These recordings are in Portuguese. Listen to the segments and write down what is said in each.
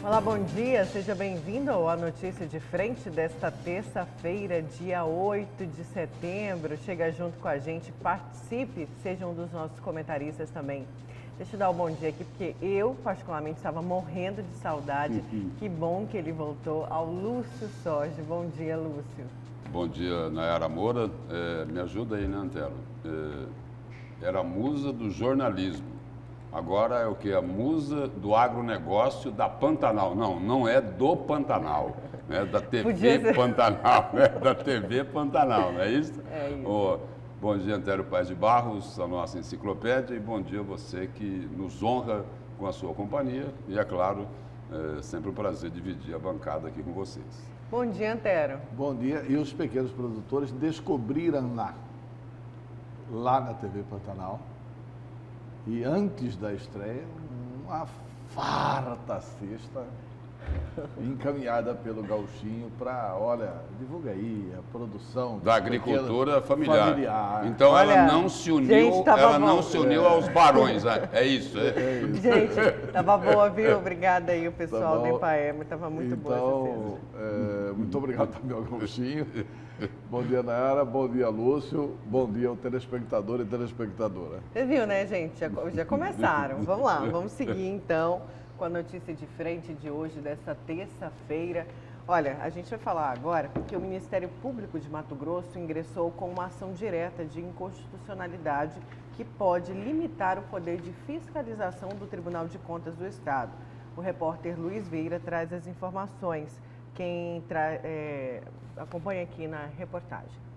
Olá, bom dia, seja bem-vindo ao A Notícia de Frente desta terça-feira, dia 8 de setembro. Chega junto com a gente, participe, seja um dos nossos comentaristas também. Deixa eu dar um bom dia aqui, porque eu, particularmente, estava morrendo de saudade. Que bom que ele voltou, ao Lúcio Sorge. Bom dia, Lúcio. Bom dia, Nayara Moura. Me ajuda aí, né, Antero? Era a musa do jornalismo. Agora é o que? A musa do agronegócio da Pantanal. Não é do Pantanal, né? Da TV Pantanal, né? Da TV Pantanal, não é isso? É isso. Bom dia, Antero Paz de Barros, a nossa enciclopédia, e bom dia a você que nos honra com a sua companhia. E, é claro, é sempre um prazer dividir a bancada aqui com vocês. Bom dia, Antero. Bom dia. E os pequenos produtores descobriram lá na TV Pantanal, e antes da estreia, uma farta cesta encaminhada pelo Gauchinho para, olha, divulga aí a produção da agricultura familiar. Então olha, ela não se uniu, gente, não se uniu aos barões, né? É isso. isso. Gente, tava boa, viu? Obrigada aí o pessoal do Ipaema, tava muito boa essa cesta. Muito obrigado também ao Gauchinho. Bom dia, Nayara. Bom dia, Lúcio. Bom dia ao telespectador e telespectadora. Você viu, né, gente? Já começaram. Vamos lá, vamos seguir então com a notícia de frente de hoje, dessa terça-feira. Olha, a gente vai falar agora que o Ministério Público de Mato Grosso ingressou com uma ação direta de inconstitucionalidade que pode limitar o poder de fiscalização do Tribunal de Contas do Estado. O repórter Luiz Vieira traz as informações. Quem acompanha aqui na reportagem.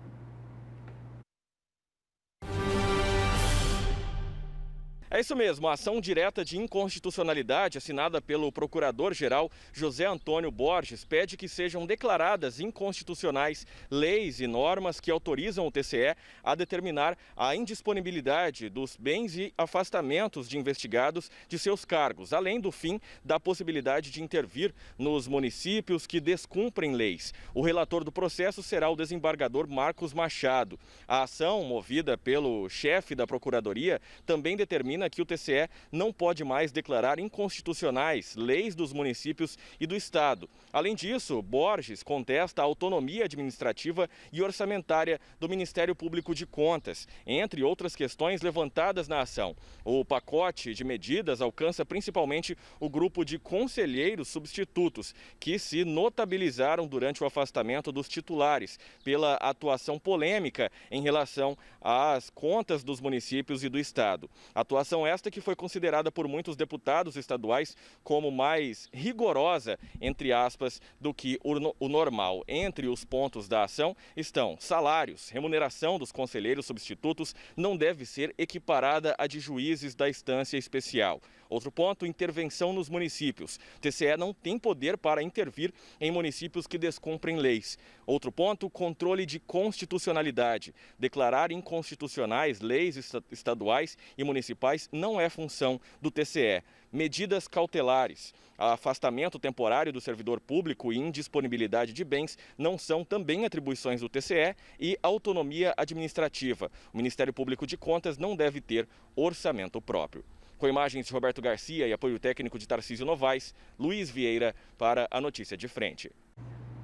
É isso mesmo, a ação direta de inconstitucionalidade assinada pelo Procurador-Geral José Antônio Borges pede que sejam declaradas inconstitucionais leis e normas que autorizam o TCE a determinar a indisponibilidade dos bens e afastamentos de investigados de seus cargos, além do fim da possibilidade de intervir nos municípios que descumprem leis. O relator do processo será o desembargador Marcos Machado. A ação, movida pelo chefe da Procuradoria, também determina que o TCE não pode mais declarar inconstitucionais leis dos municípios e do Estado. Além disso, Borges contesta a autonomia administrativa e orçamentária do Ministério Público de Contas, entre outras questões levantadas na ação. O pacote de medidas alcança principalmente o grupo de conselheiros substitutos, que se notabilizaram durante o afastamento dos titulares pela atuação polêmica em relação às contas dos municípios e do Estado. Atuação esta que foi considerada por muitos deputados estaduais como mais rigorosa, entre aspas, do que o normal. Entre os pontos da ação estão salários, remuneração dos conselheiros substitutos não deve ser equiparada à de juízes da instância especial. Outro ponto, intervenção nos municípios. O TCE não tem poder para intervir em municípios que descumprem leis. Outro ponto, controle de constitucionalidade. Declarar inconstitucionais leis estaduais e municipais não é função do TCE. Medidas cautelares. Afastamento temporário do servidor público e indisponibilidade de bens não são também atribuições do TCE e autonomia administrativa. O Ministério Público de Contas não deve ter orçamento próprio. Com imagens de Roberto Garcia e apoio técnico de Tarcísio Novaes, Luiz Vieira para a Notícia de Frente.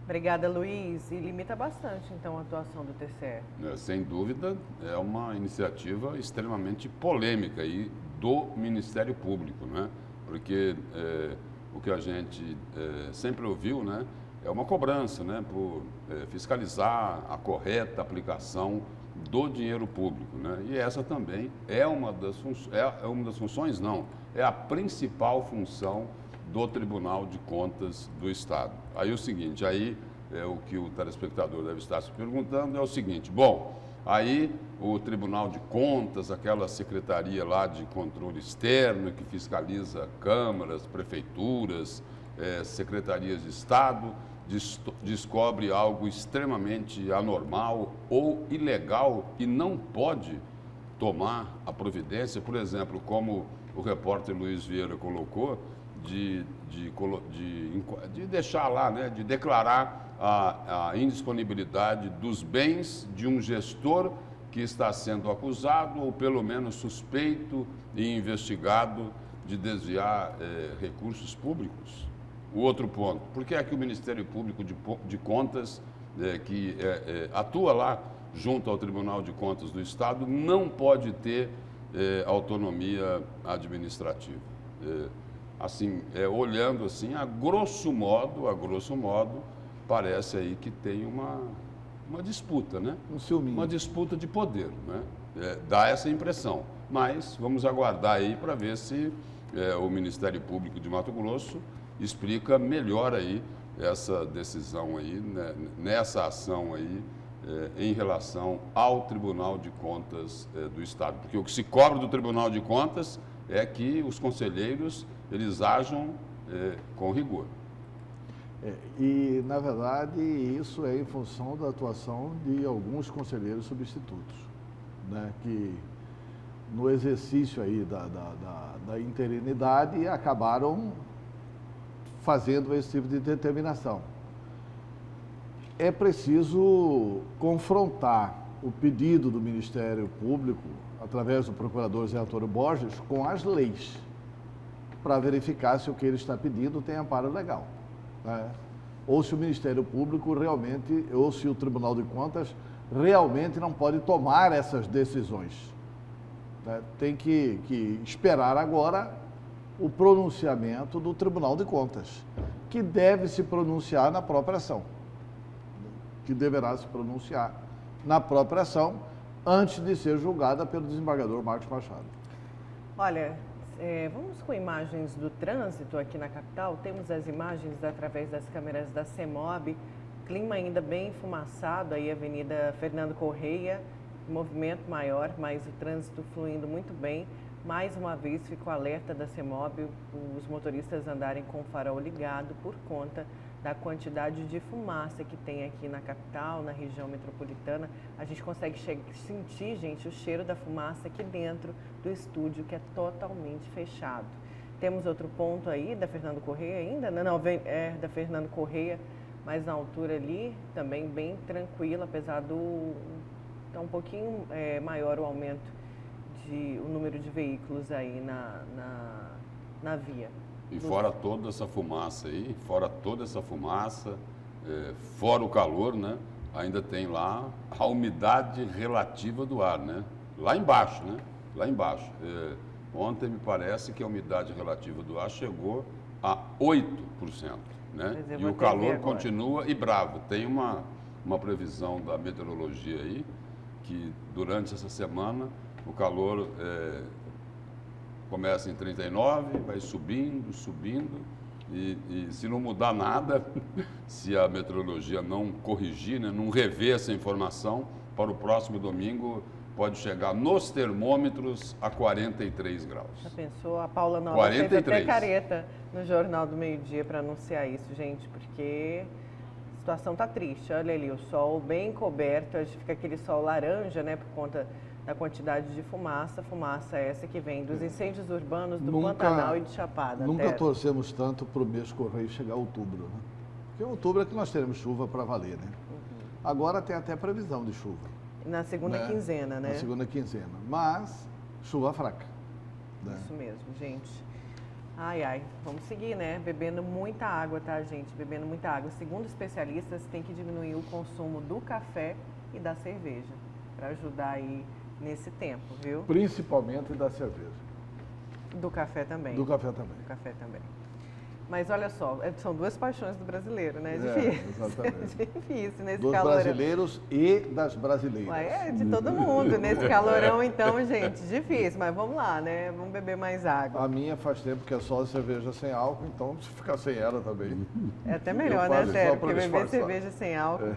Obrigada, Luiz. E limita bastante, então, a atuação do TCE. Sem dúvida, é uma iniciativa extremamente polêmica aí do Ministério Público, né? Porque o que a gente sempre ouviu, né, é uma cobrança, né, por fiscalizar a correta aplicação do dinheiro público, né? E essa também é uma das funções, não, é a principal função do Tribunal de Contas do Estado. Aí o seguinte, o que o telespectador deve estar se perguntando é o seguinte, bom, aí o Tribunal de Contas, aquela secretaria lá de controle externo que fiscaliza câmaras, prefeituras, secretarias de Estado, descobre algo extremamente anormal ou ilegal e não pode tomar a providência, por exemplo, como o repórter Luiz Vieira colocou, de deixar lá, né, de declarar a indisponibilidade dos bens de um gestor que está sendo acusado ou pelo menos suspeito e investigado de desviar recursos públicos. O outro ponto, por que é que o Ministério Público de Contas, que atua lá junto ao Tribunal de Contas do Estado, não pode ter autonomia administrativa? Assim, olhando assim, a grosso modo, parece aí que tem uma disputa, né? Um ciúminho. Uma disputa de poder, né? Dá essa impressão. Mas vamos aguardar aí para ver se o Ministério Público de Mato Grosso explica melhor aí essa decisão aí, né? Nessa ação aí, em relação ao Tribunal de Contas do Estado. Porque o que se cobra do Tribunal de Contas é que os conselheiros, eles ajam com rigor. E, na verdade, isso é em função da atuação de alguns conselheiros substitutos, né, que no exercício aí da interinidade acabaram fazendo esse tipo de determinação. É preciso confrontar o pedido do Ministério Público, através do procurador José Antônio Borges, com as leis, para verificar se o que ele está pedindo tem amparo legal, né? Ou se o Ministério Público realmente, ou se o Tribunal de Contas realmente não pode tomar essas decisões, né? Tem que esperar agora o pronunciamento do Tribunal de Contas, que deve se pronunciar na própria ação, que deverá se pronunciar na própria ação antes de ser julgada pelo desembargador Marcos Machado. Olha, vamos com imagens do trânsito aqui na capital. Temos as imagens através das câmeras da CEMOB, clima ainda bem enfumaçado, aí Avenida Fernando Correia, movimento maior, mas o trânsito fluindo muito bem. Mais uma vez, fico alerta da CEMOB, os motoristas andarem com o farol ligado por conta da quantidade de fumaça que tem aqui na capital, na região metropolitana. A gente consegue sentir, gente, o cheiro da fumaça aqui dentro do estúdio, que é totalmente fechado. Temos outro ponto aí, da Fernando Correia ainda? Não, da Fernando Correia, mas na altura ali, também bem tranquilo, apesar do... Tá um pouquinho maior o aumento o número de veículos aí na via. E fora toda essa fumaça aí, fora o calor, né? Ainda tem lá a umidade relativa do ar, né? Lá embaixo, né? Lá embaixo. Ontem me parece que a umidade relativa do ar chegou a 8%, né? E o calor continua e bravo. Tem uma previsão da meteorologia aí, que durante essa semana o calor começa em 39, vai subindo, e se não mudar nada, se a meteorologia não corrigir, né, não rever essa informação, para o próximo domingo pode chegar nos termômetros a 43 graus. Já pensou? A Paula Nova fez até careta no Jornal do Meio-Dia para anunciar isso, gente, porque a situação está triste. Olha ali, o sol bem coberto, fica aquele sol laranja, né, por conta da quantidade de fumaça essa que vem dos incêndios urbanos do Pantanal e de Chapada. Nunca torcemos tanto para o mês correio chegar a outubro, né? Porque em outubro é que nós teremos chuva para valer, né? Agora tem até previsão de chuva. Na segunda quinzena, né? Na segunda quinzena, mas chuva fraca. Né? Isso mesmo, gente. Ai, vamos seguir, né? Bebendo muita água, tá, gente? Bebendo muita água. Segundo especialistas, tem que diminuir o consumo do café e da cerveja, para ajudar aí nesse tempo, viu? Principalmente da cerveja. Do café também. Do café também. Do café também. Mas olha só, são duas paixões do brasileiro, né? É difícil. Exatamente. É difícil nesse dos calorão. Dos brasileiros e das brasileiras. É de todo mundo. Nesse calorão, então, gente, difícil. Mas vamos lá, né? Vamos beber mais água. A minha faz tempo que é só cerveja sem álcool, então se ficar sem ela também. É até melhor, né, Sério? Porque beber cerveja sem álcool.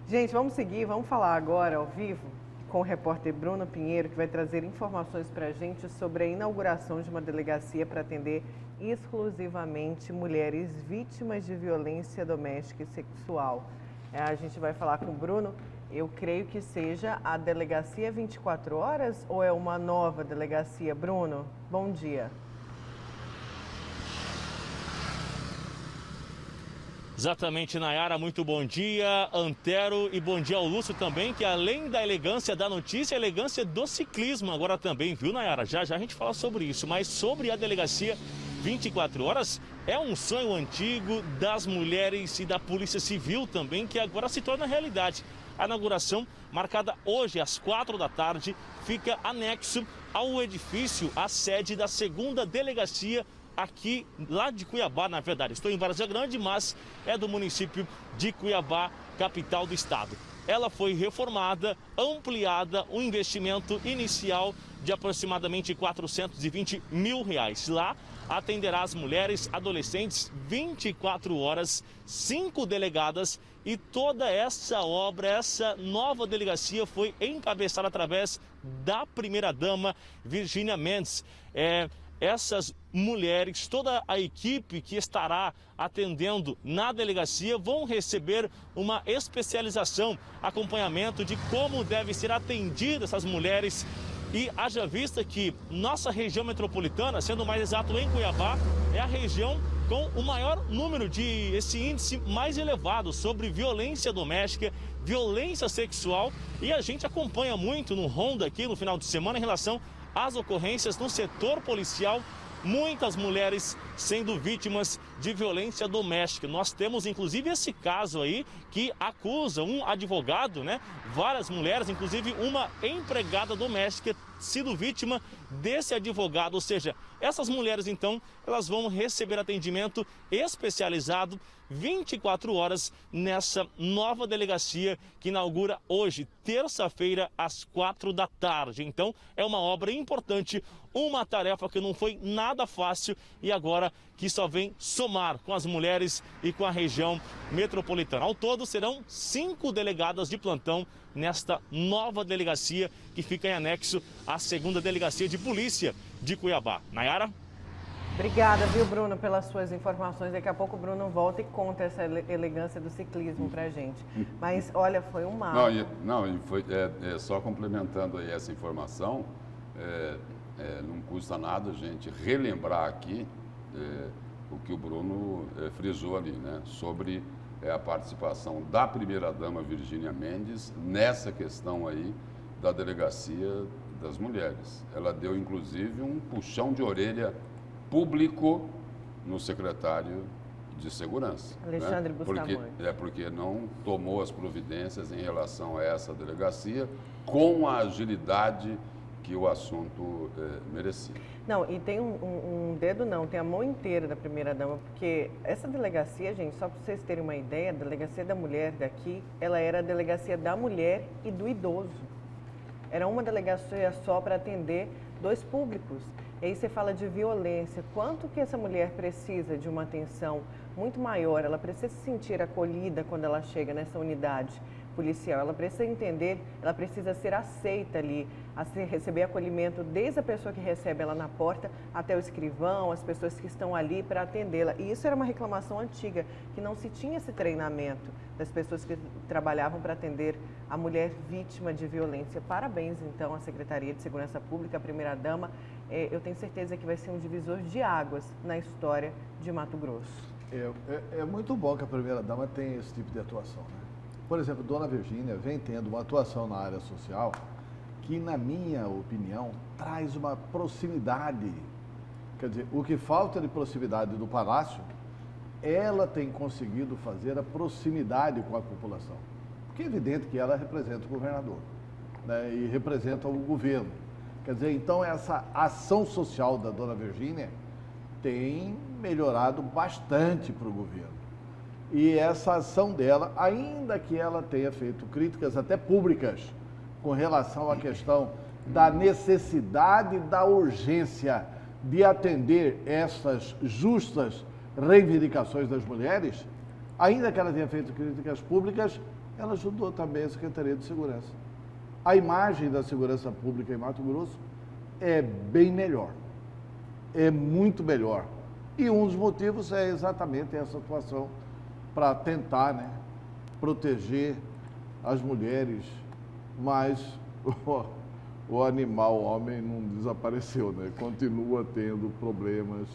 Gente, vamos seguir, vamos falar agora ao vivo com o repórter Bruno Pinheiro, que vai trazer informações para a gente sobre a inauguração de uma delegacia para atender exclusivamente mulheres vítimas de violência doméstica e sexual. A gente vai falar com o Bruno, eu creio que seja a delegacia 24 horas ou é uma nova delegacia? Bruno, bom dia. Exatamente, Nayara, muito bom dia, Antero, e bom dia ao Lúcio também, que além da elegância da notícia, a elegância do ciclismo agora também, viu, Nayara? Já a gente fala sobre isso, mas sobre a delegacia 24 horas é um sonho antigo das mulheres e da Polícia Civil também, que agora se torna realidade. A inauguração, marcada hoje às 4 da tarde, fica anexo ao edifício, à sede da 2ª Delegacia aqui, lá de Cuiabá, na verdade. Estou em Várzea Grande, mas é do município de Cuiabá, capital do estado. Ela foi reformada, ampliada, um investimento inicial de aproximadamente R$420 mil. Lá atenderá as mulheres, adolescentes, 24 horas, 5 delegadas, e toda essa obra, essa nova delegacia foi encabeçada através da primeira-dama Virgínia Mendes. Essas mulheres, toda a equipe que estará atendendo na delegacia vão receber uma especialização, acompanhamento de como devem ser atendidas essas mulheres. E haja vista que nossa região metropolitana, sendo mais exato em Cuiabá, é a região com o maior número esse índice mais elevado sobre violência doméstica, violência sexual. E a gente acompanha muito no Ronda aqui no final de semana em relação às ocorrências no setor policial, muitas mulheres sendo vítimas de violência doméstica. Nós temos inclusive esse caso aí que acusa um advogado, várias mulheres, inclusive uma empregada doméstica, sido vítima desse advogado. Ou seja, essas mulheres então, elas vão receber atendimento especializado 24 horas nessa nova delegacia que inaugura hoje, terça-feira, às 4 da tarde. Então, é uma obra importante, uma tarefa que não foi nada fácil e agora que só vem somar com as mulheres e com a região metropolitana. Ao todo, serão 5 delegadas de plantão nesta nova delegacia que fica em anexo à 2ª Delegacia de Polícia de Cuiabá. Nayara? Obrigada, viu, Bruno, pelas suas informações. Daqui a pouco o Bruno volta e conta essa elegância do ciclismo pra gente. Mas, olha, foi um mal. Só complementando aí essa informação, não custa nada a gente relembrar aqui o que o Bruno frisou ali, sobre a participação da primeira-dama Virgínia Mendes nessa questão aí da delegacia das mulheres. Ela deu, inclusive, um puxão de orelha público no secretário de Segurança. Alexandre Bustamante. Porque não tomou as providências em relação a essa delegacia com a agilidade que o assunto merecia. Não, e tem tem a mão inteira da primeira-dama, porque essa delegacia, gente, só para vocês terem uma ideia, a delegacia da mulher daqui, ela era a delegacia da mulher e do idoso. Era uma delegacia só para atender 2 públicos. E aí você fala de violência. Quanto que essa mulher precisa de uma atenção muito maior? Ela precisa se sentir acolhida quando ela chega nessa unidade policial. Ela precisa entender, ela precisa ser aceita ali, receber acolhimento desde a pessoa que recebe ela na porta até o escrivão, as pessoas que estão ali para atendê-la. E isso era uma reclamação antiga, que não se tinha esse treinamento das pessoas que trabalhavam para atender a mulher vítima de violência. Parabéns, então, à Secretaria de Segurança Pública, a primeira-dama. Eu tenho certeza que vai ser um divisor de águas na história de Mato Grosso. É muito bom que a primeira-dama tenha esse tipo de atuação, Por exemplo, Dona Virgínia vem tendo uma atuação na área social que, na minha opinião, traz uma proximidade. Quer dizer, o que falta de proximidade do Palácio, ela tem conseguido fazer a proximidade com a população. Porque é evidente que ela representa o governador, e representa o governo. Quer dizer, então essa ação social da Dona Virgínia tem melhorado bastante para o governo. E essa ação dela, ainda que ela tenha feito críticas até públicas com relação à questão da necessidade, da urgência de atender essas justas reivindicações das mulheres, ainda que ela tenha feito críticas públicas, ela ajudou também a Secretaria de Segurança. A imagem da segurança pública em Mato Grosso é bem melhor, é muito melhor. E um dos motivos é exatamente essa atuação para tentar, proteger as mulheres, mas o animal, o homem, não desapareceu, Continua tendo problemas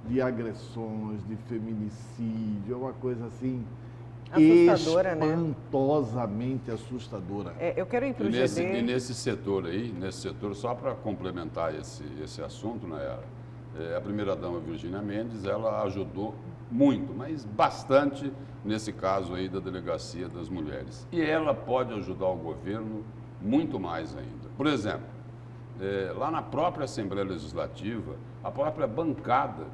de agressões, de feminicídio, é uma coisa assim assustadora, espantosamente assustadora. Eu quero ir para o GD. E nesse setor, só para complementar esse assunto, Nayara, a primeira-dama Virgínia Mendes, ela ajudou muito, mas bastante nesse caso aí da Delegacia das Mulheres. E ela pode ajudar o governo muito mais ainda. Por exemplo, lá na própria Assembleia Legislativa, a própria bancada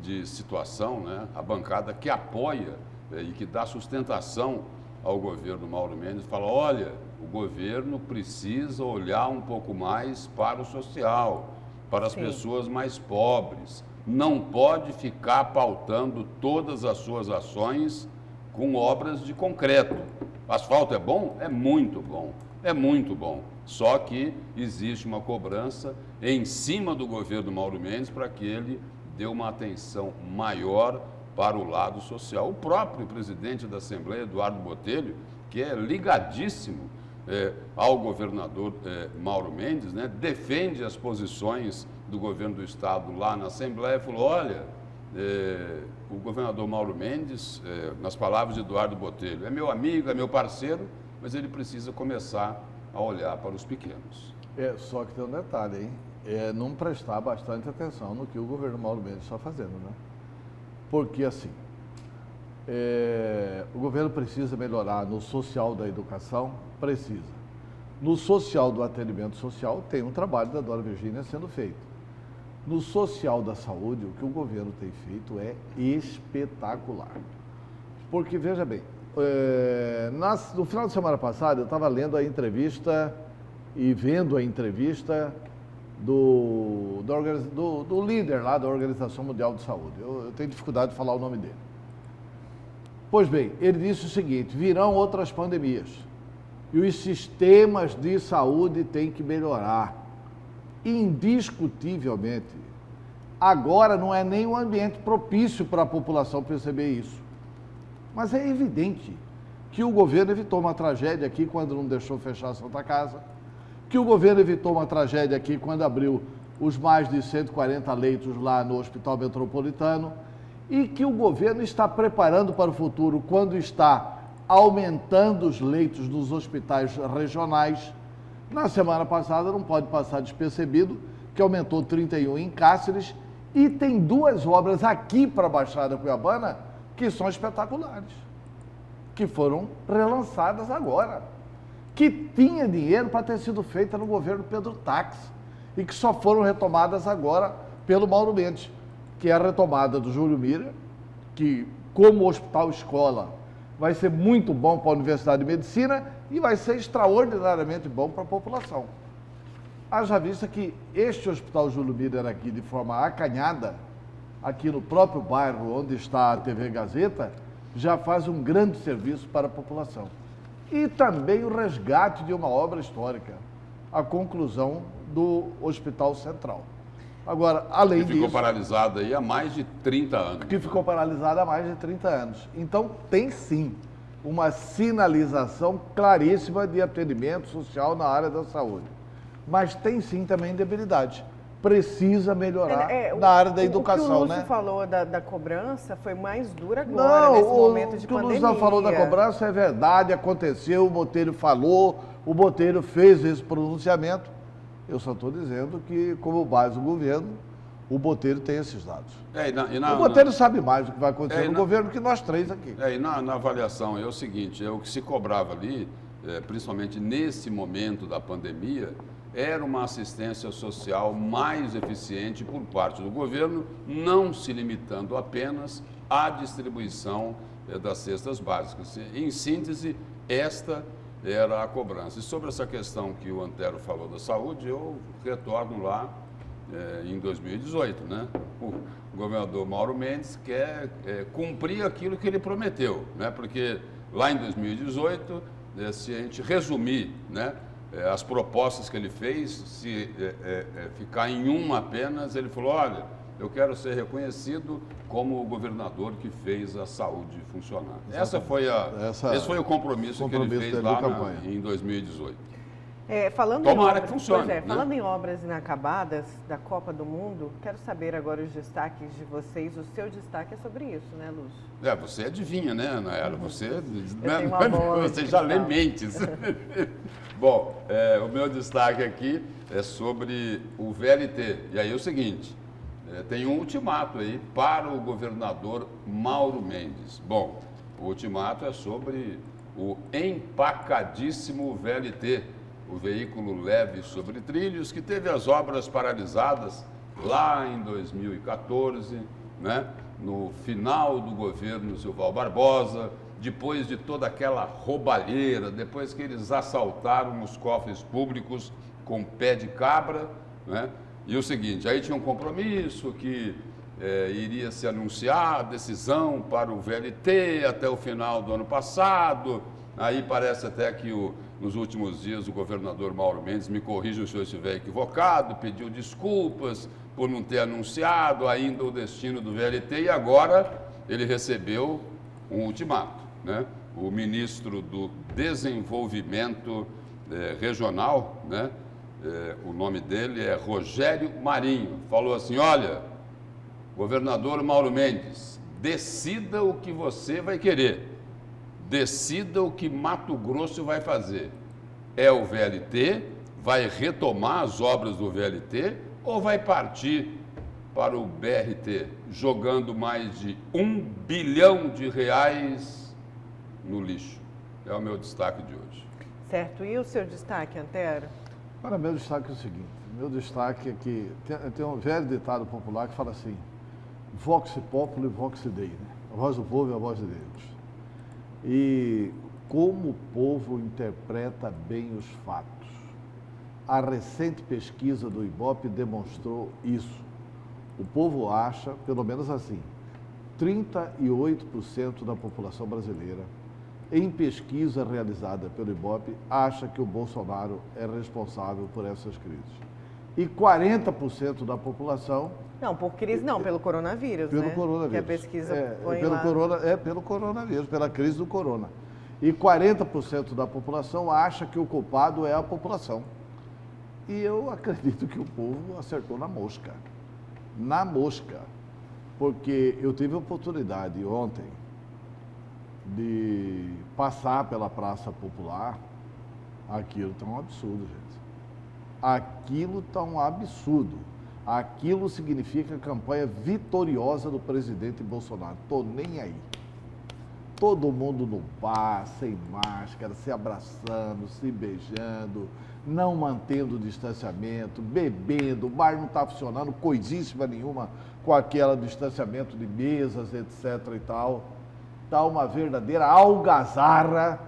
de situação, né, a bancada que apoia e que dá sustentação ao governo Mauro Mendes, fala, olha, o governo precisa olhar um pouco mais para o social, para as pessoas mais pobres. Não pode ficar pautando todas as suas ações com obras de concreto. Asfalto é bom? É muito bom. É muito bom. Só que existe uma cobrança em cima do governo Mauro Mendes para que ele dê uma atenção maior para o lado social. O próprio presidente da Assembleia, Eduardo Botelho, que é ligadíssimo ao governador Mauro Mendes, né, defende as posições do governo do Estado lá na Assembleia e falou, olha, o governador Mauro Mendes, nas palavras de Eduardo Botelho, é meu amigo, é meu parceiro, mas ele precisa começar a olhar para os pequenos. Só que tem um detalhe, hein? Não prestar bastante atenção no que o governo Mauro Mendes está fazendo, né? Porque, assim, o governo precisa melhorar no social da educação? Precisa. No social do atendimento social, tem um trabalho da dona Virgínia sendo feito. No social da saúde, o que o governo tem feito é espetacular. Porque, veja bem, no final de semana passada, eu estava lendo a entrevista e vendo a entrevista do líder lá da Organização Mundial de Saúde. Eu tenho dificuldade de falar o nome dele. Pois bem, ele disse o seguinte, virão outras pandemias e os sistemas de saúde têm que melhorar. Indiscutivelmente. Agora não é nem um ambiente propício para a população perceber isso. Mas é evidente que o governo evitou uma tragédia aqui quando não deixou fechar a Santa Casa, que o governo evitou uma tragédia aqui quando abriu os mais de 140 leitos lá no Hospital Metropolitano e que o governo está preparando para o futuro quando está aumentando os leitos nos hospitais regionais. Na semana passada, não pode passar despercebido, que aumentou 31 em Cáceres e tem 2 obras aqui para a Baixada Cuiabana que são espetaculares, que foram relançadas agora, que tinha dinheiro para ter sido feita no governo Pedro Tax e que só foram retomadas agora pelo Mauro Mendes, que é a retomada do Júlio Mira, que como hospital escola vai ser muito bom para a Universidade de Medicina e vai ser extraordinariamente bom para a população. Haja vista que este Hospital Júlio Miller aqui, de forma acanhada, aqui no próprio bairro onde está a TV Gazeta, já faz um grande serviço para a população. E também o resgate de uma obra histórica, a conclusão do Hospital Central. Agora, além disso... Que ficou paralisado aí há mais de 30 anos. Que ficou paralisado há mais de 30 anos. Então, tem sim uma sinalização claríssima de atendimento social na área da saúde. Mas tem sim também debilidade. Precisa melhorar na área da educação, né? O que o Lúcio falou da cobrança foi mais dura agora, nesse momento de pandemia. O que o Lúcio falou da cobrança é verdade, aconteceu, o Botelho falou, o Botelho fez esse pronunciamento. Eu só estou dizendo que, como base do governo, o Botelho tem esses dados. O Botelho sabe mais do que vai acontecer no governo que nós três aqui. E na avaliação é o seguinte, o que se cobrava ali, principalmente nesse momento da pandemia, era uma assistência social mais eficiente por parte do governo, não se limitando apenas à distribuição das cestas básicas. Em síntese, esta era a cobrança. E sobre essa questão que o Antero falou da saúde, eu retorno lá em 2018, né? O governador Mauro Mendes quer cumprir aquilo que ele prometeu, né? Porque lá em 2018, se a gente resumir, né, as propostas que ele fez, se ficar em uma apenas, ele falou, olha, eu quero ser reconhecido como o governador que fez a saúde funcionar. Esse foi o compromisso que ele fez lá em 2018. Tomara que funcione. Falando em obras inacabadas da Copa do Mundo, quero saber agora os destaques de vocês. O seu destaque é sobre isso, né, Lúcio? Você adivinha, né, Anaela? Você já lê mentes. Bom, o meu destaque aqui é sobre o VLT. E aí é o seguinte, tem um ultimato aí para o governador Mauro Mendes. Bom, o ultimato é sobre o empacadíssimo VLT, o veículo leve sobre trilhos, que teve as obras paralisadas lá em 2014, né? No final do governo Silval Barbosa, depois de toda aquela roubalheira, depois que eles assaltaram os cofres públicos com pé de cabra, né? E o seguinte, aí tinha um compromisso que iria se anunciar a decisão para o VLT até o final do ano passado. Aí parece até que nos últimos dias o governador Mauro Mendes, me corrija se eu estiver equivocado, pediu desculpas por não ter anunciado ainda o destino do VLT e agora ele recebeu um ultimato, né? O ministro do Desenvolvimento Regional, né? O nome dele é Rogério Marinho, falou assim, olha, governador Mauro Mendes, decida o que você vai querer, decida o que Mato Grosso vai fazer. É o VLT, vai retomar as obras do VLT ou vai partir para o BRT, jogando mais de R$1 bilhão no lixo? É o meu destaque de hoje. Certo. E o seu destaque, Antero? Olha, meu destaque é o seguinte, meu destaque é que tem um velho ditado popular que fala assim, vox populi, vox dei, né? A voz do povo é a voz de Deus. E como o povo interpreta bem os fatos. A recente pesquisa do IBOPE demonstrou isso. O povo acha, pelo menos assim, 38% da população brasileira, em pesquisa realizada pelo IBOPE, acha que o Bolsonaro é responsável por essas crises. E 40% da população... Não, por crise não, pelo coronavírus, pelo né? coronavírus. Que a pesquisa põe pelo lá. pelo coronavírus, pela crise do corona. E 40% da população acha que o culpado é a população. E eu acredito que o povo acertou na mosca. Na mosca. Porque eu tive a oportunidade ontem de passar pela Praça Popular. Aquilo está um absurdo, gente. Aquilo está um absurdo. Aquilo significa a campanha vitoriosa do presidente Bolsonaro. Estou nem aí. Todo mundo no bar, sem máscara, se abraçando, se beijando, não mantendo o distanciamento, bebendo, o bar não está funcionando, coisíssima nenhuma com aquela distanciamento de mesas, etc. e tal. Está uma verdadeira algazarra.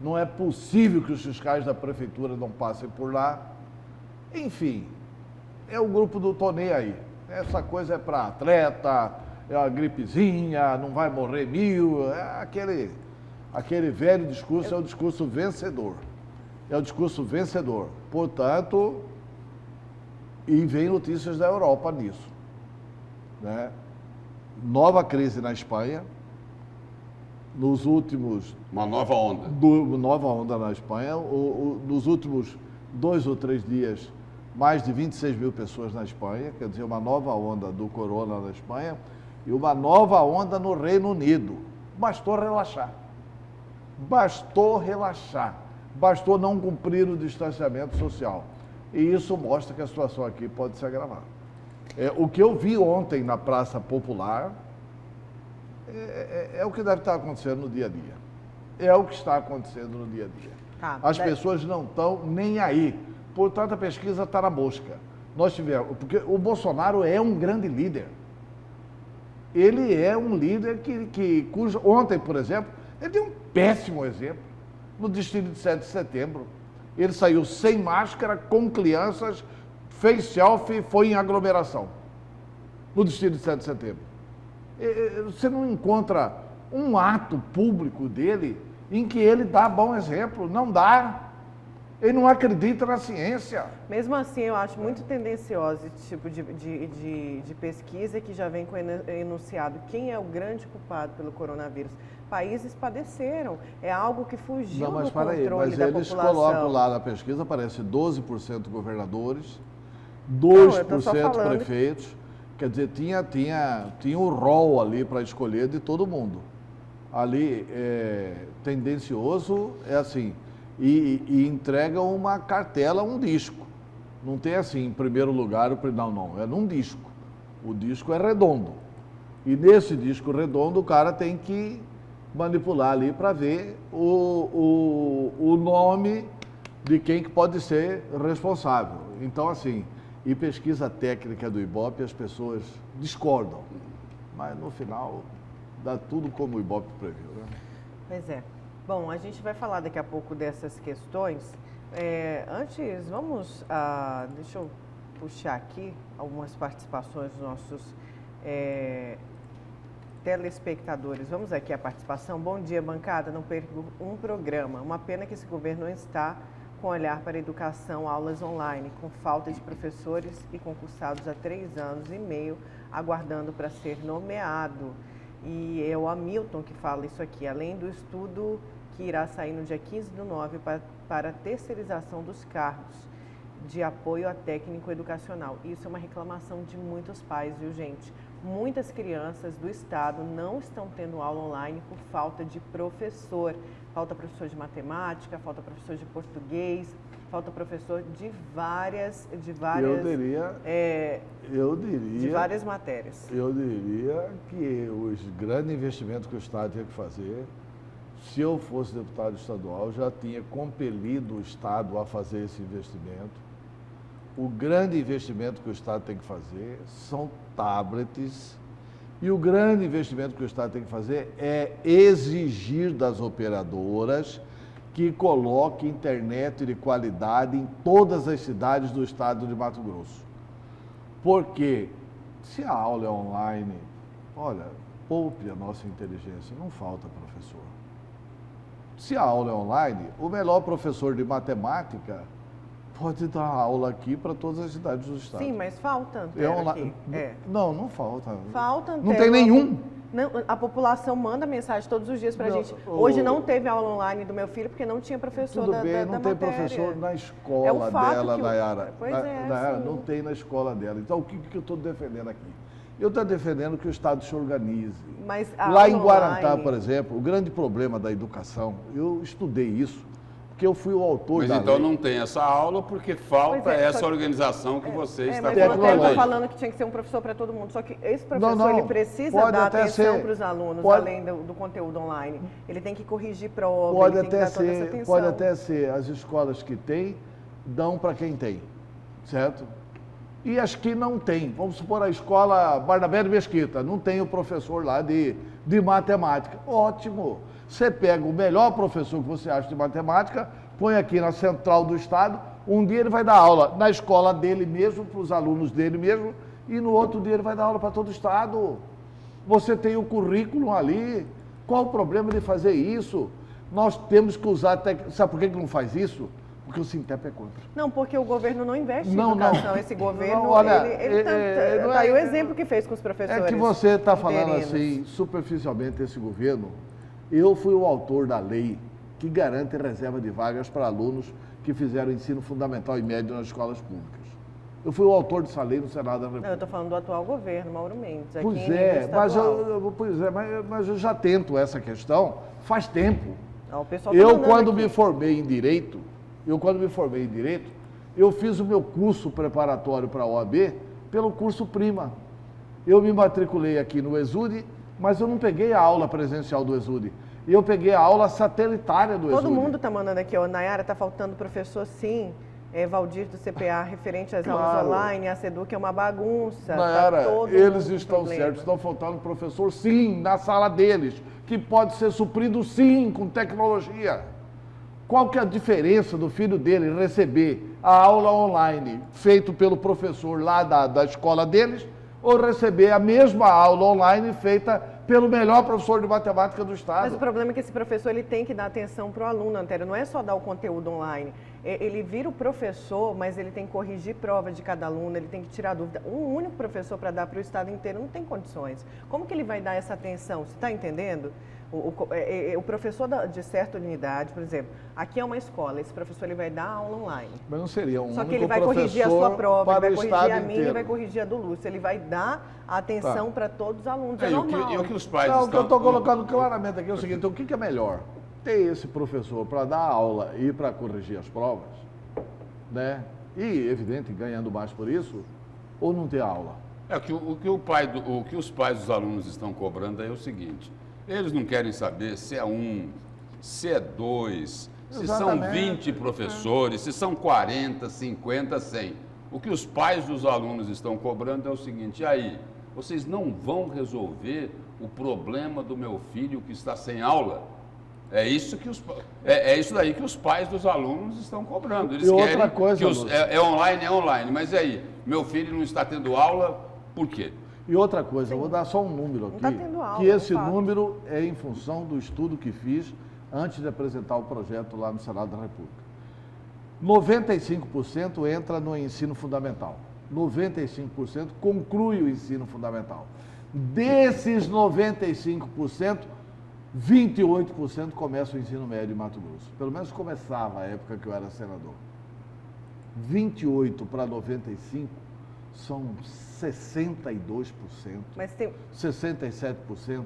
Não é possível que os fiscais da prefeitura não passem por lá. Enfim, é o grupo do tô nem aí. Essa coisa é para atleta, é uma gripezinha, não vai morrer 1000. É aquele velho discurso, é o discurso vencedor. É o discurso vencedor. Portanto, e vem notícias da Europa nisso, né? Nova crise na Espanha. Nos últimos... Uma nova onda. Nova onda na Espanha. Nos últimos 2 ou 3 dias, mais de 26 mil pessoas na Espanha, quer dizer, uma nova onda do corona na Espanha e uma nova onda no Reino Unido. Bastou relaxar. Bastou relaxar. Bastou não cumprir o distanciamento social. E isso mostra que a situação aqui pode se agravar. O que eu vi ontem na Praça Popular é o que deve estar acontecendo no dia a dia. É o que está acontecendo no dia a dia. As pessoas não estão nem aí. Portanto, a pesquisa está na mosca. Nós tivemos, porque o Bolsonaro é um grande líder. Ele é um líder cujo ontem, por exemplo, ele deu um péssimo exemplo no desfile de 7 de setembro. Ele saiu sem máscara, com crianças, fez selfie, foi em aglomeração no desfile de 7 de setembro. Você não encontra um ato público dele em que ele dá bom exemplo. Não dá. Ele não acredita na ciência. Mesmo assim, eu acho muito tendencioso esse tipo de pesquisa que já vem com enunciado quem é o grande culpado pelo coronavírus. Países padeceram. É algo que fugiu do controle da população. Mas eles colocam lá na pesquisa, parece 12% governadores, 2% prefeitos. Quer dizer, tinha um rol ali para escolher de todo mundo. Ali, tendencioso é assim, e entrega uma cartela, um disco. Não tem assim, em primeiro lugar, não, é num disco. O disco é redondo. E nesse disco redondo o cara tem que manipular ali para ver o nome de quem que pode ser responsável. Então, assim, e pesquisa técnica do Ibope, as pessoas discordam. Mas no final dá tudo como o Ibope previu, né? Pois é. Bom, a gente vai falar daqui a pouco dessas questões. Antes, vamos... deixa eu puxar aqui algumas participações dos nossos telespectadores. Vamos aqui a participação. Bom dia, bancada. Não perco um programa. Uma pena que esse governo não está com olhar para a educação, aulas online, com falta de professores e concursados há 3 anos e meio, aguardando para ser nomeado. E é o Hamilton que fala isso aqui, além do estudo que irá sair no dia 15/9 para a terceirização dos cargos de apoio a técnico educacional. Isso é uma reclamação de muitos pais, viu, gente? Muitas crianças do estado não estão tendo aula online por falta de professor. Falta professor de matemática, falta professor de português, falta professor de várias de várias matérias. Eu diria que os grandes investimentos que o Estado tinha que fazer, se eu fosse deputado estadual, já tinha compelido o Estado a fazer esse investimento. O grande investimento que o Estado tem que fazer são tablets. E o grande investimento que o Estado tem que fazer é exigir das operadoras que coloque internet de qualidade em todas as cidades do estado de Mato Grosso. Porque se a aula é online, olha, poupe a nossa inteligência, não falta professor. Se a aula é online, o melhor professor de matemática pode dar aula aqui para todas as cidades do estado. Sim, mas falta, Antero, aqui. Não falta. Falta, Antero. Não tem nenhum. Não, a população manda mensagem todos os dias para a gente. Hoje não teve aula online do meu filho porque não tinha professor Tudo da bem, não tem matéria. Professor na escola dela, Nayara. Pois é, Nayara, sim. não tem na escola dela. Então, o que eu estou defendendo aqui? Eu estou defendendo que o Estado se organize. Mas lá em Guarantá, online... por exemplo, o grande problema da educação, eu estudei isso, porque eu fui o autor da então lei. não tem essa aula porque falta essa organização que você está mas falando. eu estou falando que tinha que ser um professor para todo mundo, só que esse professor ele precisa dar atenção para os alunos, além do conteúdo online. Ele tem que corrigir prova, ele tem que dar toda essa atenção. Pode até ser, as escolas que têm, dão para quem tem, certo? E as que não têm, vamos supor a escola Barnabé de Mesquita, não tem o professor lá de matemática. Ótimo! Você pega o melhor professor que você acha de matemática, põe aqui na central do estado, um dia ele vai dar aula na escola dele mesmo, para os alunos dele mesmo, e no outro dia ele vai dar aula para todo o estado. Você tem o currículo ali, qual o problema de fazer isso? Nós temos que usar, sabe por que não faz isso? Porque o Sintep é contra. Não, porque o governo não investe em educação. Esse governo, ele tá aí o exemplo que fez com os professores. É que você está falando assim, superficialmente, esse governo. Eu fui o autor da lei que garante reserva de vagas para alunos que fizeram ensino fundamental e médio nas escolas públicas. Eu fui o autor dessa lei no Senado da República. Não, eu estou falando do atual governo, Mauro Mendes. Aqui mas eu já tento essa questão faz tempo. O pessoal Quando me formei em Direito, eu fiz o meu curso preparatório para a OAB pelo curso Prima. Eu me matriculei aqui no ESUD, mas eu não peguei a aula presencial do ESUD. Eu peguei a aula satelitária do ESUD. Todo mundo está mandando aqui, Nayara, está faltando professor, sim. Valdir do CPA, referente às aulas online, a SEDUC é uma bagunça. Nayara, eles estão certos, estão faltando professor, sim, na sala deles, que pode ser suprido, sim, com tecnologia. Qual que é a diferença do filho dele receber a aula online feita pelo professor lá da escola deles ou receber a mesma aula online feita pelo melhor professor de matemática do estado? Mas o problema é que esse professor ele tem que dar atenção para o aluno, Antero, não é só dar o conteúdo online. Ele vira o professor, mas ele tem que corrigir prova de cada aluno, ele tem que tirar dúvida. Um único professor para dar para o estado inteiro não tem condições. Como que ele vai dar essa atenção? Você está entendendo? O professor de certa unidade, por exemplo, aqui é uma escola, esse professor ele vai dar aula online. Mas não seria um Só que único ele vai corrigir a sua prova, ele vai corrigir a minha inteiro. e vai corrigir a do Lúcio. Ele vai dar atenção para todos os alunos. É normal. E o que os pais O que eu estou colocando claramente aqui é o seguinte, então o que é melhor? Ter esse professor para dar aula e para corrigir as provas, né? E, evidente, ganhando mais por isso, ou não ter aula? O que os pais dos alunos estão cobrando aí é o seguinte: eles não querem saber se é 1, se é 2, se são Exatamente. 20 professores, se são 40, 50, 100. O que os pais dos alunos estão cobrando é o seguinte: e aí, vocês não vão resolver o problema do meu filho que está sem aula? É isso daí que os pais dos alunos estão cobrando. Eles E outra querem coisa, que Lúcio. é online, mas e aí, meu filho não está tendo aula, por quê? E outra coisa, eu vou dar só um número aqui, Não está tendo aula, que esse fato. número é em função do estudo que fiz antes de apresentar o projeto lá no Senado da República. 95% entra no ensino fundamental. 95% conclui o ensino fundamental. Desses 95%, 28% começa o ensino médio em Mato Grosso. Pelo menos começava a época que eu era senador. 28 para 95 são 62%, Mas tem, 67%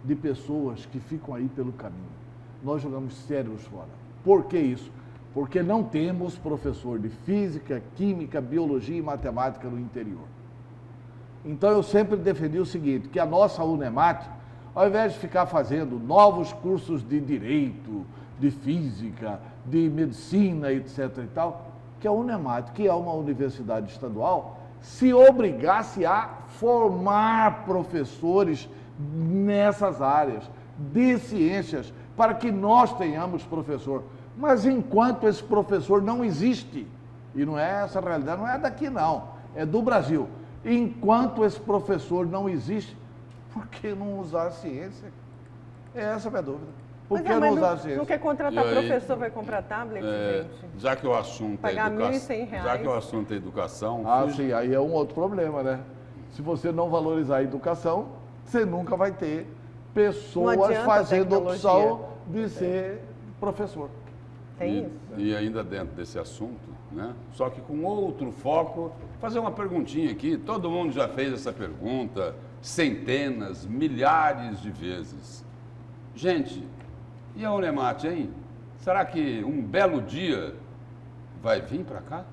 de pessoas que ficam aí pelo caminho. Nós jogamos cérebros fora. Por que isso? Porque não temos professor de física, química, biologia e matemática no interior. Então eu sempre defendi o seguinte, que a nossa Unemat, ao invés de ficar fazendo novos cursos de direito, de física, de medicina, etc. e tal, que a Unemat, que é uma universidade estadual, se obrigasse a formar professores nessas áreas de ciências, para que nós tenhamos professor. Mas enquanto esse professor não existe, e não é essa a realidade, não é daqui não, é do Brasil. Enquanto esse professor não existe, por que não usar a ciência? Essa é a minha dúvida. Por que não usar a ciência? não quer contratar E aí, professor, vai comprar tablet, gente? Já que o assunto Pagar é R$1.100. já que o assunto é educação, Sim, aí é um outro problema, né? Se você não valorizar a educação, você nunca vai ter pessoas adianta a fazendo tecnologia. opção de ser professor. Tem isso? E ainda dentro desse assunto, né? Só que com outro foco, fazer uma perguntinha aqui. Todo mundo já fez essa pergunta centenas, milhares de vezes. Gente, e a Unemat, hein? Será que um belo dia vai vir para cá?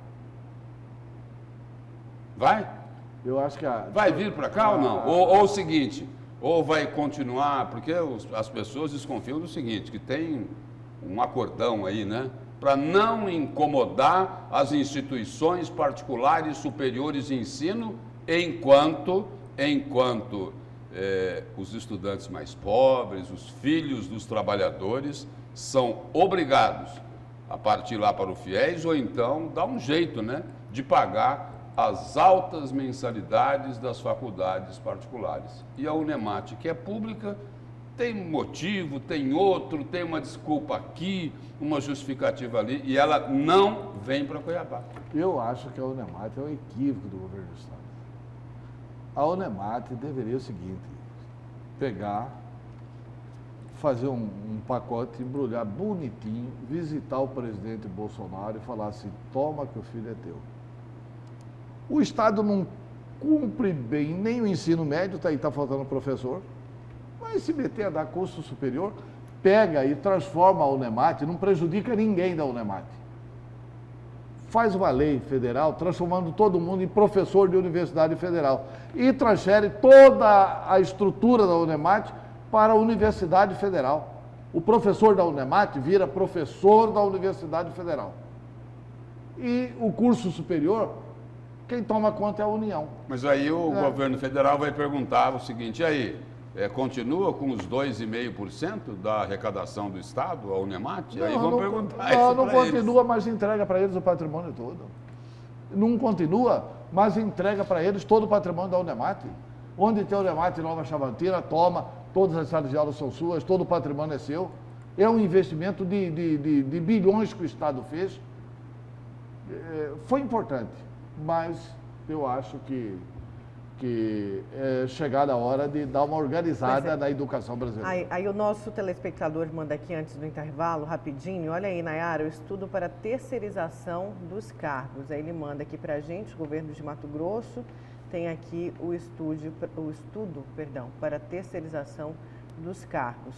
Vai? Eu acho que Vai vir para cá ou não? Ou o seguinte, ou vai continuar, porque as pessoas desconfiam do seguinte, que tem um acordão aí, né? Para não incomodar as instituições particulares superiores de ensino enquanto os estudantes mais pobres, os filhos dos trabalhadores, são obrigados a partir lá para o FIES ou então dar um jeito, né, de pagar as altas mensalidades das faculdades particulares. E a Unemat, que é pública, tem um motivo, tem outro, tem uma desculpa aqui, uma justificativa ali, e ela não vem para Cuiabá. Eu acho que a Unemat é um equívoco do governo do Estado. A Unemat deveria o seguinte, pegar, fazer um pacote, embrulhar bonitinho, visitar o presidente Bolsonaro e falar assim, toma que o filho é teu. O Estado não cumpre bem nem o ensino médio, tá faltando professor, mas se meter a dar curso superior, pega e transforma a Unemat, não prejudica ninguém da Unemat. Faz uma lei federal transformando todo mundo em professor de universidade federal e transfere toda a estrutura da Unemat para a Universidade Federal. O professor da Unemat vira professor da Universidade Federal. E o curso superior, quem toma conta é a União. Mas aí o governo federal vai perguntar o seguinte, e aí, continua com os 2,5% da arrecadação do Estado, a Unemat? Aí vão perguntar isso não para eles. continua, mas entrega para eles o patrimônio todo. Não continua, mas entrega para eles todo o patrimônio da Unemat. Onde tem a Unemat em Nova Chavantina, toma, todas as salas de aula são suas, todo o patrimônio é seu. É um investimento de bilhões que o Estado fez. Foi importante, mas eu acho que é chegada a hora de dar uma organizada na educação brasileira. Aí o nosso telespectador manda aqui antes do intervalo, rapidinho, olha aí, Nayara, o estudo para terceirização dos cargos. Aí ele manda aqui para a gente, o governo de Mato Grosso, tem aqui o estudo para terceirização dos cargos.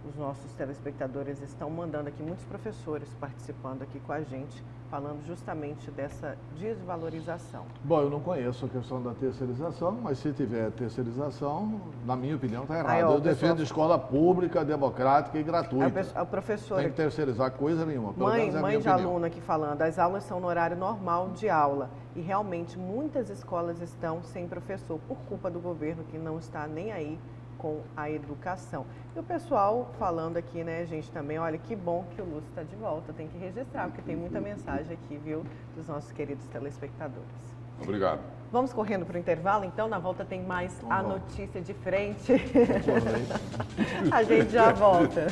Os nossos telespectadores estão mandando aqui, muitos professores participando aqui com a gente falando justamente dessa desvalorização. Bom, eu não conheço a questão da terceirização, mas se tiver terceirização, na minha opinião, está errado. Eu defendo escola pública, democrática e gratuita. A professora... Tem que terceirizar coisa nenhuma, pelo menos é a Mãe minha de opinião. aluna aqui falando, as aulas são no horário normal de aula e realmente muitas escolas estão sem professor por culpa do governo que não está nem aí com a educação. E o pessoal falando aqui, né, gente, também, olha, que bom que o Lúcio está de volta, tem que registrar, porque tem muita mensagem aqui, viu, dos nossos queridos telespectadores. Obrigado. Vamos correndo para o intervalo, então, na volta tem mais a notícia de frente. A gente já volta.